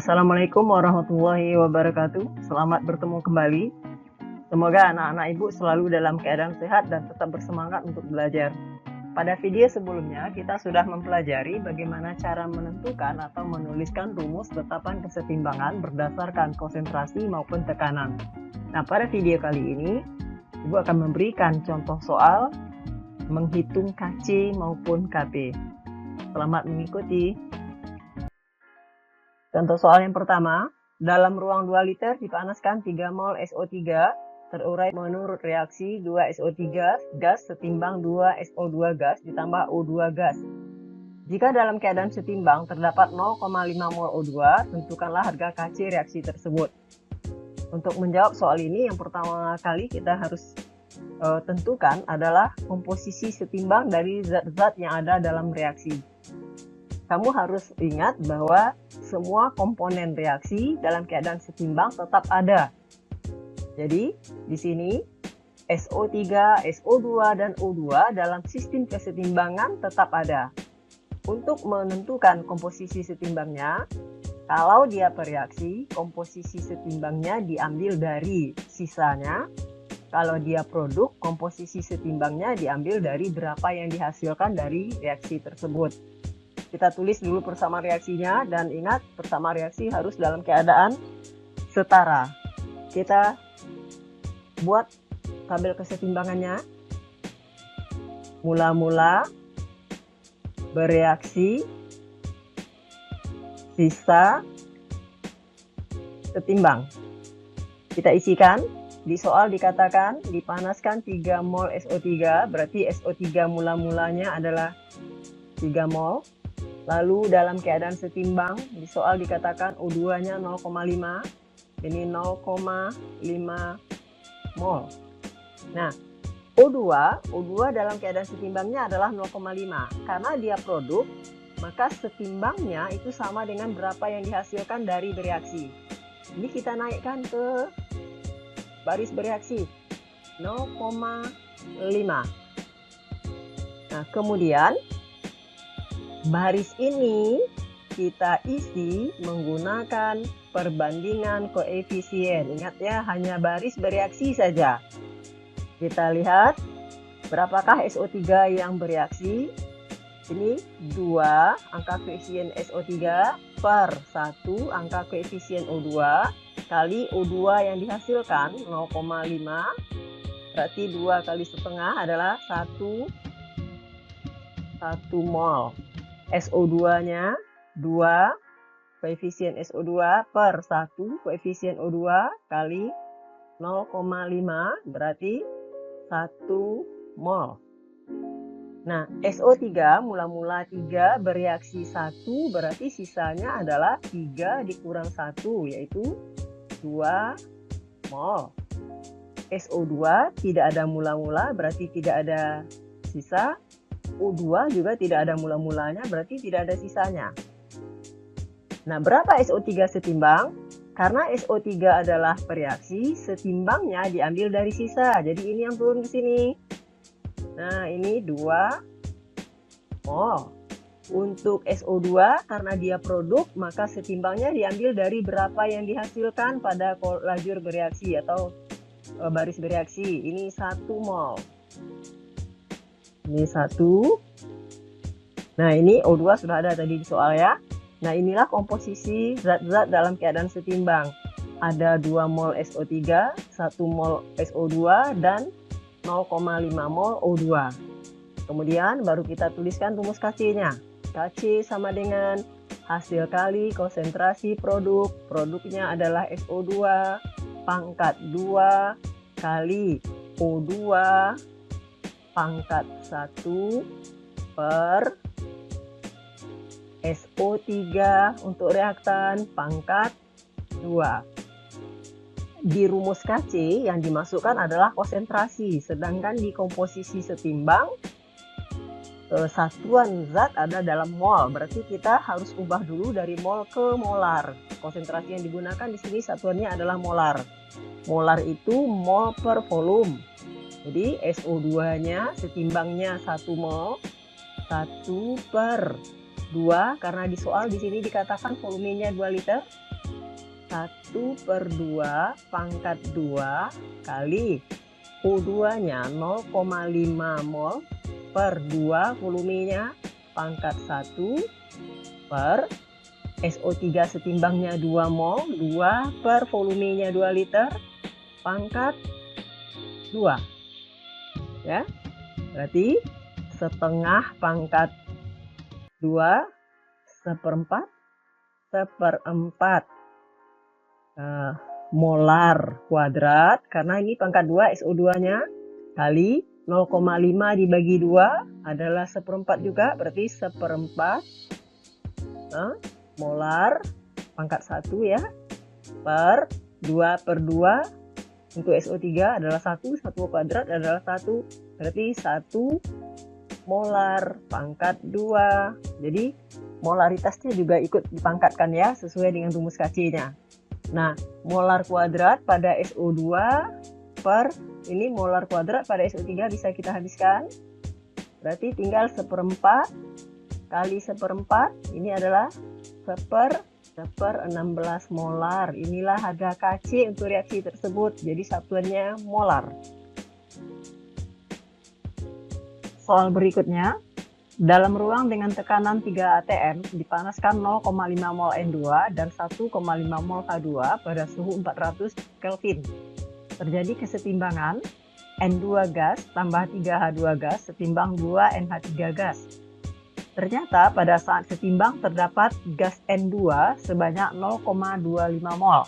Assalamualaikum warahmatullahi wabarakatuh. Selamat bertemu kembali. Semoga anak-anak ibu selalu dalam keadaan sehat dan tetap bersemangat untuk belajar. Pada video sebelumnya kita sudah mempelajari bagaimana cara menentukan atau menuliskan rumus tetapan kesetimbangan berdasarkan konsentrasi maupun tekanan. Nah, pada video kali ini ibu akan memberikan contoh soal menghitung Kc maupun Kp. Selamat mengikuti. Contoh soal yang pertama, dalam ruang 2 liter dipanaskan 3 mol SO3 terurai menurut reaksi 2 SO3 gas setimbang 2 SO2 gas ditambah O2 gas. Jika dalam keadaan setimbang terdapat 0,5 mol O2, tentukanlah harga Kc reaksi tersebut. Untuk menjawab soal ini, yang pertama kali kita harus tentukan adalah komposisi setimbang dari zat-zat yang ada dalam reaksi. Kamu harus ingat bahwa semua komponen reaksi dalam keadaan setimbang tetap ada. Jadi, di sini SO3, SO2, dan O2 dalam sistem kesetimbangan tetap ada. Untuk menentukan komposisi setimbangnya, kalau dia bereaksi, komposisi setimbangnya diambil dari sisanya. Kalau dia produk, komposisi setimbangnya diambil dari berapa yang dihasilkan dari reaksi tersebut. Kita tulis dulu persama reaksinya, dan ingat persama reaksi harus dalam keadaan setara. Kita buat tabel kesetimbangannya. Mula-mula, bereaksi, sisa, setimbang. Kita isikan. Di soal dikatakan dipanaskan 3 mol SO3, berarti SO3 mula-mulanya adalah 3 mol. Lalu dalam keadaan setimbang, di soal dikatakan O2-nya 0,5, ini 0,5 mol. Nah, O2 dalam keadaan setimbangnya adalah 0,5. Karena dia produk, maka setimbangnya itu sama dengan berapa yang dihasilkan dari bereaksi. Ini kita naikkan ke baris bereaksi, 0,5. Nah, kemudian baris ini kita isi menggunakan perbandingan koefisien. Ingat ya, hanya baris bereaksi saja. Kita lihat berapakah SO3 yang bereaksi. Ini 2 angka koefisien SO3 per 1 angka koefisien O2 kali O2 yang dihasilkan 0,5. Berarti 2 kali setengah adalah 1 mol. SO2-nya 2, koefisien SO2 per 1, koefisien O2 kali 0,5, berarti 1 mol. Nah, SO3 mula-mula 3 bereaksi 1, berarti sisanya adalah 3 dikurang 1, yaitu 2 mol. SO2 tidak ada mula-mula, berarti tidak ada sisa. O2 juga tidak ada mula-mulanya, berarti tidak ada sisanya. Nah, berapa SO3 setimbang? Karena SO3 adalah bereaksi, setimbangnya diambil dari sisa. Jadi ini yang turun ke sini. Nah, ini 2 mol. Untuk SO2, karena dia produk, maka setimbangnya diambil dari berapa yang dihasilkan pada lajur bereaksi atau baris bereaksi. Ini 1 mol. Ini 1. Nah, ini O2 sudah ada tadi di soal ya. Nah, inilah komposisi zat-zat dalam keadaan setimbang. Ada 2 mol SO3, 1 mol SO2, dan 0,5 mol O2. Kemudian baru kita tuliskan rumus Kc-nya. Kc sama dengan hasil kali konsentrasi produk. Produknya adalah SO2 pangkat 2 kali O2 pangkat 1 per SO3 untuk reaktan pangkat 2. Di rumus Kc yang dimasukkan adalah konsentrasi, sedangkan di komposisi setimbang satuan zat ada dalam mol. Berarti kita harus ubah dulu dari mol ke molar. Konsentrasi yang digunakan di sini satuannya adalah molar. Molar itu mol per volume. Jadi SO2-nya setimbangnya 1 mol, 1 per 2, karena di soal di sini dikatakan volumenya 2 liter. 1/2 pangkat 2 kali O2-nya 0,5 mol per 2 volumenya pangkat 1 per SO3 setimbangnya 2 mol, 2 per volumenya 2 liter, pangkat 2. Ya, berarti setengah pangkat 2, seperempat molar kuadrat, karena ini pangkat 2 SO2-nya, kali 0,5 dibagi 2 adalah seperempat juga, berarti seperempat molar pangkat 1 ya, per 2/2 untuk SO3 adalah 1 kuadrat adalah 1, berarti 1 molar pangkat 2. Jadi molaritasnya juga ikut dipangkatkan ya, sesuai dengan rumus Kc-nya. Nah, molar kuadrat pada SO2 per ini molar kuadrat pada SO3 bisa kita habiskan. Berarti tinggal seperempat kali seperempat, ini adalah 1/16 molar. Inilah harga Kc untuk reaksi tersebut. Jadi satuannya molar. Soal berikutnya, dalam ruang dengan tekanan 3 atm dipanaskan 0,5 mol N2 dan 1,5 mol H2 pada suhu 400 Kelvin. Terjadi kesetimbangan N2 gas tambah 3H2 gas setimbang 2 NH3 gas. Ternyata pada saat setimbang terdapat gas N2 sebanyak 0,25 mol.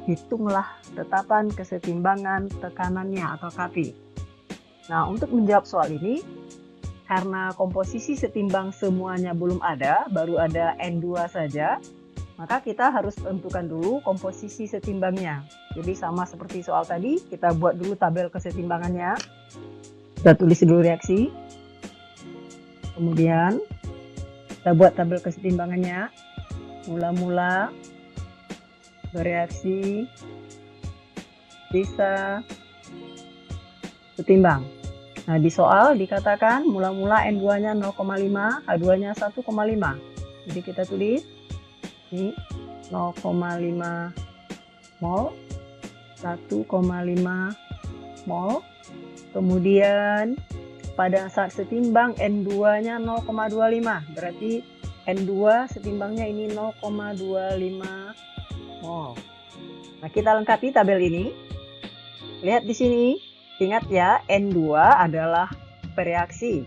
Hitunglah tetapan kesetimbangan tekanannya atau Kp. Nah, untuk menjawab soal ini, karena komposisi setimbang semuanya belum ada, baru ada N2 saja, maka kita harus tentukan dulu komposisi setimbangnya. Jadi sama seperti soal tadi, kita buat dulu tabel kesetimbangannya. Kita tulis dulu reaksi. Kemudian kita buat tabel kesetimbangannya. Mula-mula bereaksi, sisa, setimbang. Nah, di soal dikatakan mula-mula N2-nya 0,5, H2-nya 1,5. Jadi kita tulis ini 0,5 mol, 1,5 mol. Kemudian pada saat setimbang N2-nya 0,25. Berarti N2 setimbangnya ini 0,25 mol. Nah, kita lengkapi tabel ini. Lihat di sini. Ingat ya, N2 adalah pereaksi.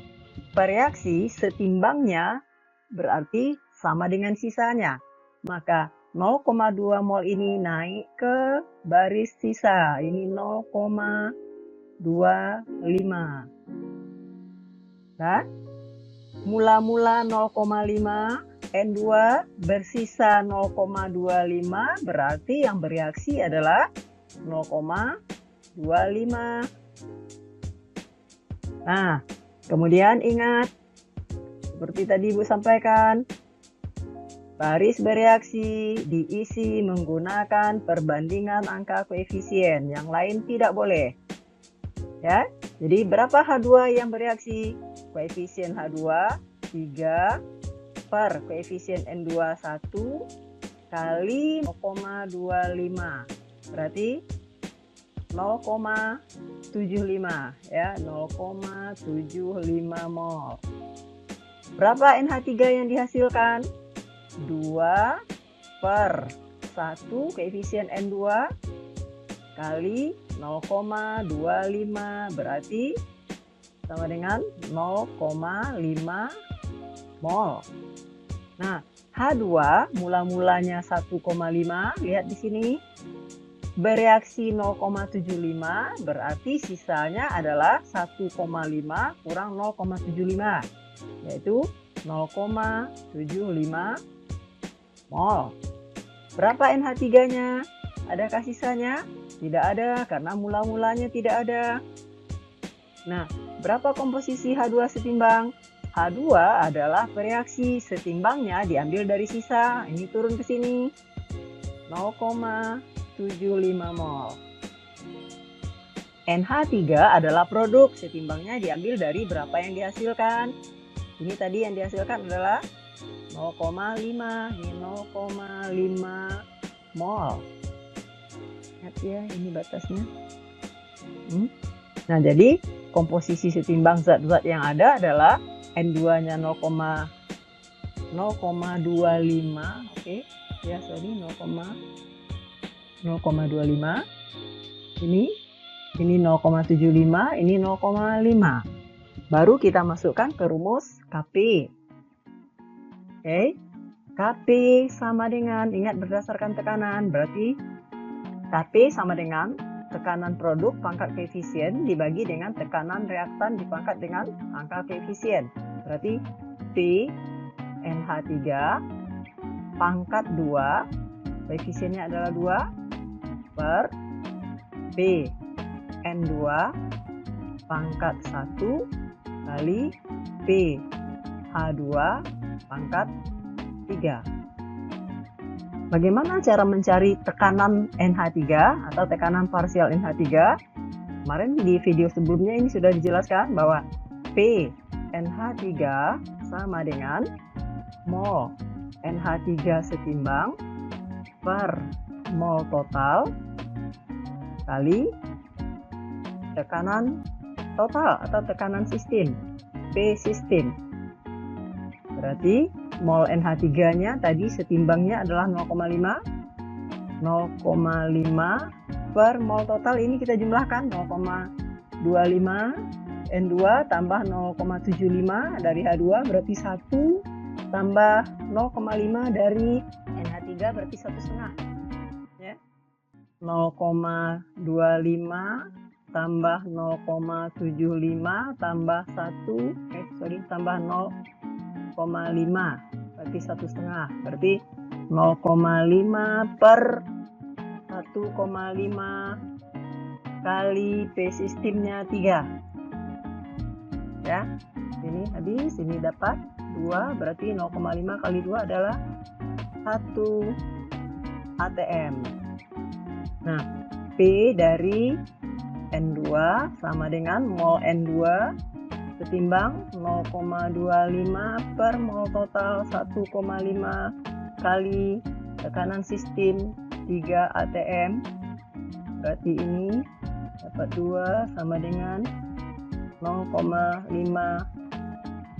Pereaksi setimbangnya berarti sama dengan sisanya. Maka 0,2 mol ini naik ke baris sisa. Ini 0,25. Nah, mula-mula 0,5, N2 bersisa 0,25, berarti yang bereaksi adalah 0,25. Nah, kemudian ingat, seperti tadi Ibu sampaikan, baris bereaksi diisi menggunakan perbandingan angka koefisien, yang lain tidak boleh. Ya, jadi berapa H2 yang bereaksi? Koefisien H2 3 per koefisien N2 1 kali 0,25. Berarti 0,75 ya, 0,75 mol. Berapa NH3 yang dihasilkan? 2 per 1 koefisien N2 kali 0,25, berarti sama dengan 0,5 mol. Nah, H2 mula-mulanya 1,5, lihat di sini. Bereaksi 0,75, berarti sisanya adalah 1,5 kurang 0,75, yaitu 0,75 mol. Berapa NH3-nya? Adakah sisanya? Tidak ada, karena mula-mulanya tidak ada. Nah, berapa komposisi H2 setimbang? H2 adalah bereaksi, setimbangnya diambil dari sisa. Ini turun ke sini. 0,75 mol. NH3 adalah produk, setimbangnya diambil dari berapa yang dihasilkan. Ini tadi yang dihasilkan adalah 0,5, ini 0,5 mol. Ingat ya, ini batasnya. Nah, jadi komposisi setimbang zat-zat yang ada adalah N2-nya 0,25, oke. Ya, sorry, 0,25. Ini 0,75, ini 0,5. Baru kita masukkan ke rumus Kp. Oke. Kp sama dengan, ingat berdasarkan tekanan, berarti Kp sama dengan tekanan produk pangkat koefisien dibagi dengan tekanan reaktan dipangkat dengan angka koefisien. Berarti P NH3 pangkat 2, koefisiennya adalah 2, per P N2 pangkat 1 kali P H2 pangkat 3. Bagaimana cara mencari tekanan NH3 atau tekanan parsial NH3? Kemarin di video sebelumnya ini sudah dijelaskan bahwa P NH3 sama dengan mol NH3 setimbang per mol total kali tekanan total atau tekanan sistem, P sistem. Berarti mol NH3-nya tadi setimbangnya adalah 0,5 per mol total, ini kita jumlahkan 0,25 N2 tambah 0,75 dari H2 berarti 1 tambah 0,5 dari NH3 berarti 1,5 ya. 0,25 tambah 0,75 tambah 1 tambah 0,5 berarti 1,5, berarti 0,5 per 1,5 kali P sistemnya 3 ya. Ini habis, ini dapat 2, berarti 0,5 kali 2 adalah 1 atm. Nah, P dari N2 sama dengan mol N2 setimbang 0,25 per mol total 1,5 kali tekanan sistem 3 atm. Berarti ini dapat 2 sama dengan 0,5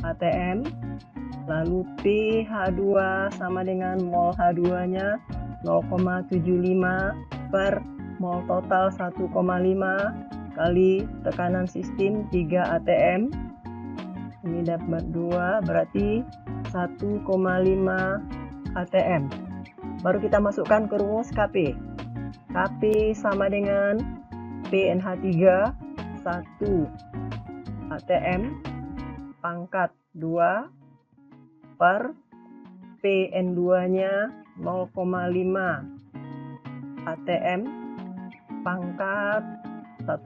atm. Lalu pH2 sama dengan mol H2-nya 0,75 per mol total 1,5 kali tekanan sistem 3 atm. Ini dapat 2, berarti 1,5 atm. Baru kita masukkan ke rumus Kp. Kp sama dengan PNH3 1 atm pangkat 2 per PN2-nya 0,5 atm pangkat 1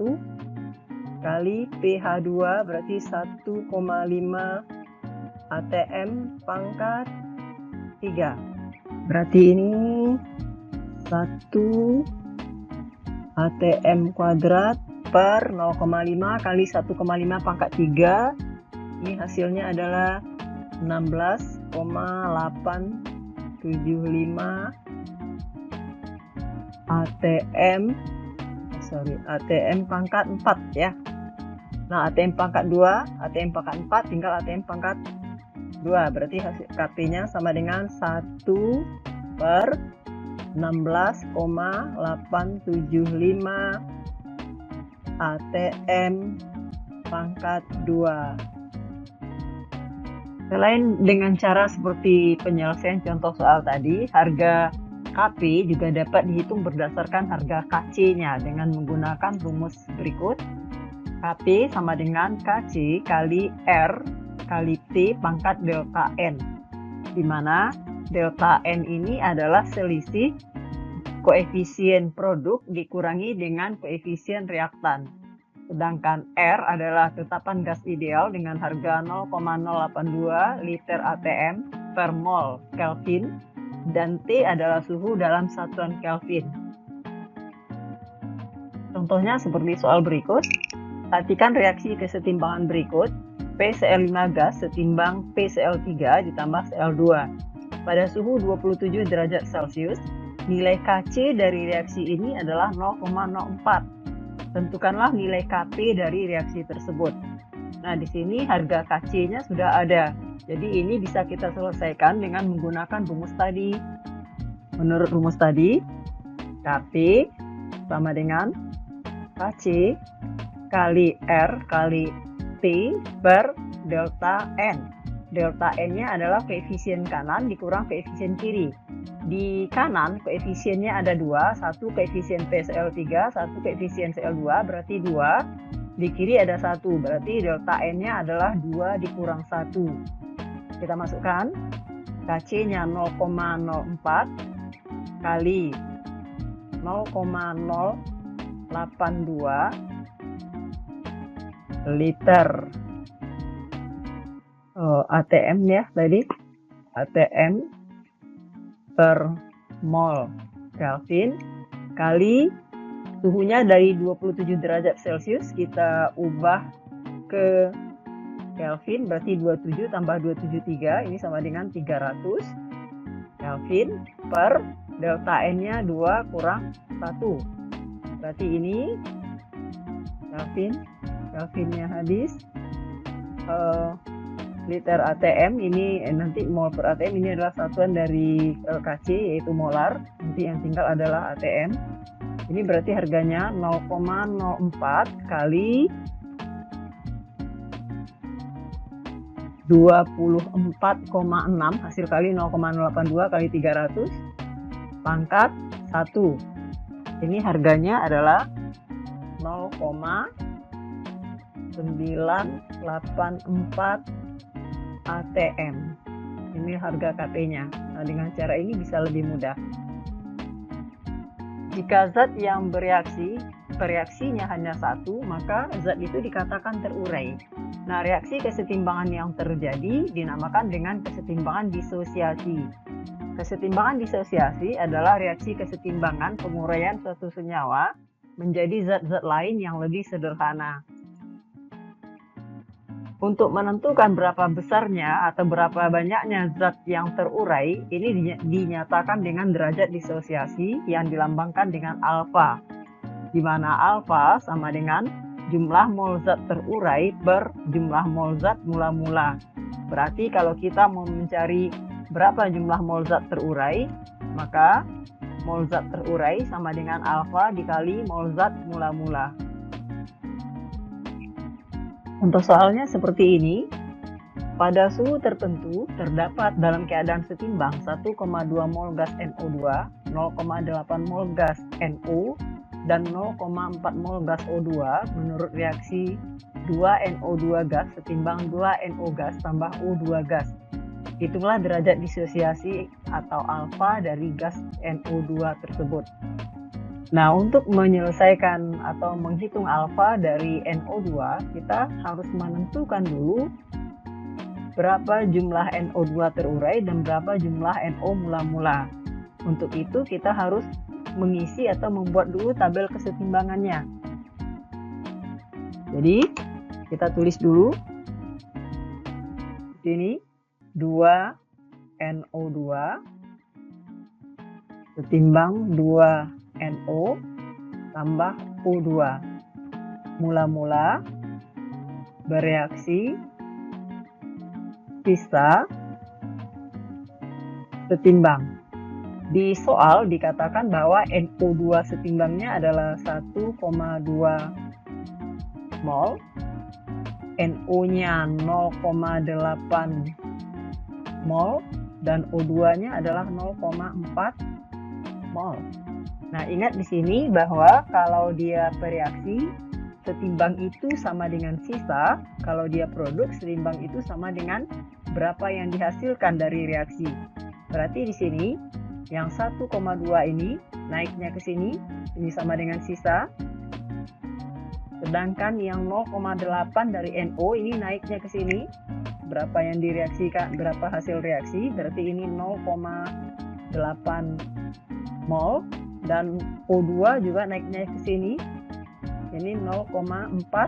kali pH2 berarti 1,5 atm pangkat 3. Berarti ini 1 atm kuadrat per 0,5 kali 1,5 pangkat 3. Ini hasilnya adalah 16,875 ATM pangkat 4 ya. Nah, ATM pangkat 2, ATM pangkat 4 tinggal ATM pangkat 2. Berarti hasil KP-nya sama dengan 1 per 16,875 ATM pangkat 2. Selain dengan cara seperti penyelesaian contoh soal tadi, harga Kp juga dapat dihitung berdasarkan harga Kc-nya dengan menggunakan rumus berikut. Kp sama dengan Kc kali R kali T pangkat delta N, di mana delta N ini adalah selisih koefisien produk dikurangi dengan koefisien reaktan. Sedangkan R adalah tetapan gas ideal dengan harga 0,082 liter atm per mol Kelvin, dan T adalah suhu dalam satuan Kelvin. Contohnya seperti soal berikut. Perhatikan reaksi kesetimbangan berikut. PCl5 gas setimbang PCl3 ditambah Cl2 pada suhu 27 derajat Celcius. nilai Kc dari reaksi ini adalah 0,04. Tentukanlah nilai Kp dari reaksi tersebut. Nah, di sini harga Kc-nya sudah ada. Jadi ini bisa kita selesaikan dengan menggunakan rumus tadi. Menurut rumus tadi, Kp sama dengan Kc kali R kali T per delta N. Delta N-nya adalah koefisien kanan dikurang koefisien kiri. Di kanan koefisiennya ada 2, satu koefisien PCl3, satu koefisien Cl2, berarti 2. Di kiri ada 1, berarti delta N-nya adalah 2 dikurang 1. Kita masukkan, Kc-nya 0,04 kali 0,082 liter ATM ya tadi, ATM per mol Kelvin kali suhunya dari 27 derajat Celcius kita ubah ke Kelvin, berarti 27 tambah 273 ini sama dengan 300 Kelvin per delta N-nya 2 kurang 1. Berarti ini Kelvinnya habis. Liter ATM ini nanti mol per ATM ini adalah satuan dari Kc yaitu molar. Nanti yang tinggal adalah ATM. Ini berarti harganya 0,04 kali 24,6 hasil kali 0,082 kali 300 pangkat 1. Ini harganya adalah 0,984 ATM. Ini harga Kp-nya. Nah, dengan cara ini bisa lebih mudah. Jika zat yang bereaksinya hanya satu, maka zat itu dikatakan terurai. Nah, reaksi kesetimbangan yang terjadi dinamakan dengan kesetimbangan disosiasi. Kesetimbangan disosiasi adalah reaksi kesetimbangan penguraian suatu senyawa menjadi zat-zat lain yang lebih sederhana. Untuk menentukan berapa besarnya atau berapa banyaknya zat yang terurai, ini dinyatakan dengan derajat disosiasi yang dilambangkan dengan alfa, di mana alfa sama dengan jumlah mol zat terurai per jumlah mol zat mula-mula. Berarti kalau kita mau mencari berapa jumlah mol zat terurai, maka mol zat terurai sama dengan alfa dikali mol zat mula-mula. Untuk soalnya seperti ini, pada suhu tertentu terdapat dalam keadaan setimbang 1,2 mol gas NO2, 0,8 mol gas NO, dan 0,4 mol gas O2 menurut reaksi 2 NO2 gas setimbang 2 NO gas tambah O2 gas. Hitunglah derajat disosiasi atau alfa dari gas NO2 tersebut. Nah, untuk menyelesaikan atau menghitung alfa dari NO2, kita harus menentukan dulu berapa jumlah NO2 terurai dan berapa jumlah NO mula-mula. Untuk itu kita harus mengisi atau membuat dulu tabel kesetimbangannya. Jadi, kita tulis dulu. Di sini 2 NO2 setimbang 2 NO tambah O2. Mula-mula bereaksi sisa setimbang. Di soal dikatakan bahwa NO2 setimbangnya adalah 1,2 mol, NO-nya 0,8 mol, dan O2-nya adalah 0,4 mol. Nah, ingat di sini bahwa kalau dia bereaksi, setimbang itu sama dengan sisa. Kalau dia produk, setimbang itu sama dengan berapa yang dihasilkan dari reaksi. Berarti di sini, yang 1,2 ini naiknya ke sini, ini sama dengan sisa. Sedangkan yang 0,8 dari NO ini naiknya ke sini. Berapa yang direaksikan, berapa hasil reaksi, berarti ini 0,8 mol. Dan O2 juga naiknya ke sini, ini 0,4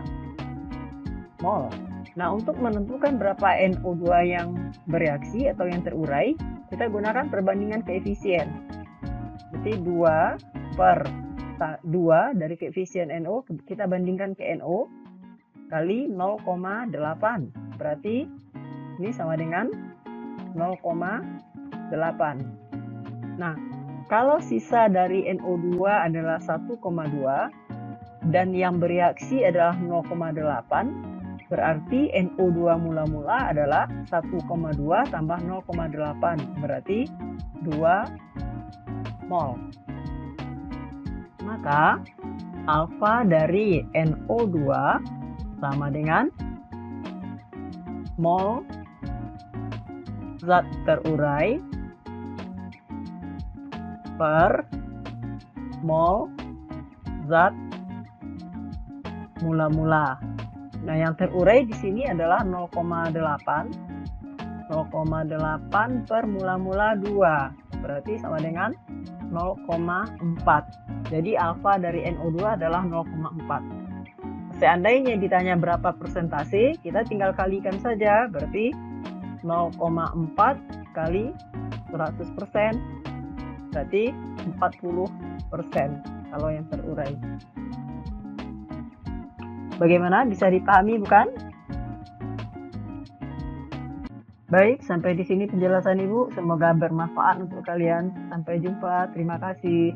mol. Nah, untuk menentukan berapa NO2 yang bereaksi atau yang terurai, kita gunakan perbandingan koefisien. berarti 2 per 2 dari koefisien NO, kita bandingkan ke NO, kali 0,8. Berarti ini sama dengan 0,8. Nah, kalau sisa dari NO2 adalah 1,2 dan yang bereaksi adalah 0,8, berarti NO2 mula-mula adalah 1,2 tambah 0,8, berarti 2 mol. Maka alfa dari NO2 sama dengan mol zat terurai per mol zat mula-mula. Nah, yang terurai di sini adalah 0,8. 0,8 per mula-mula 2. Berarti sama dengan 0,4. Jadi alfa dari NO2 adalah 0,4. Seandainya ditanya berapa persentase, kita tinggal kalikan saja. Berarti 0,4 kali 100%. Berarti 40% kalau yang terurai. Bagaimana? Bisa dipahami bukan? Baik, sampai di sini penjelasan Ibu. Semoga bermanfaat untuk kalian. Sampai jumpa. Terima kasih.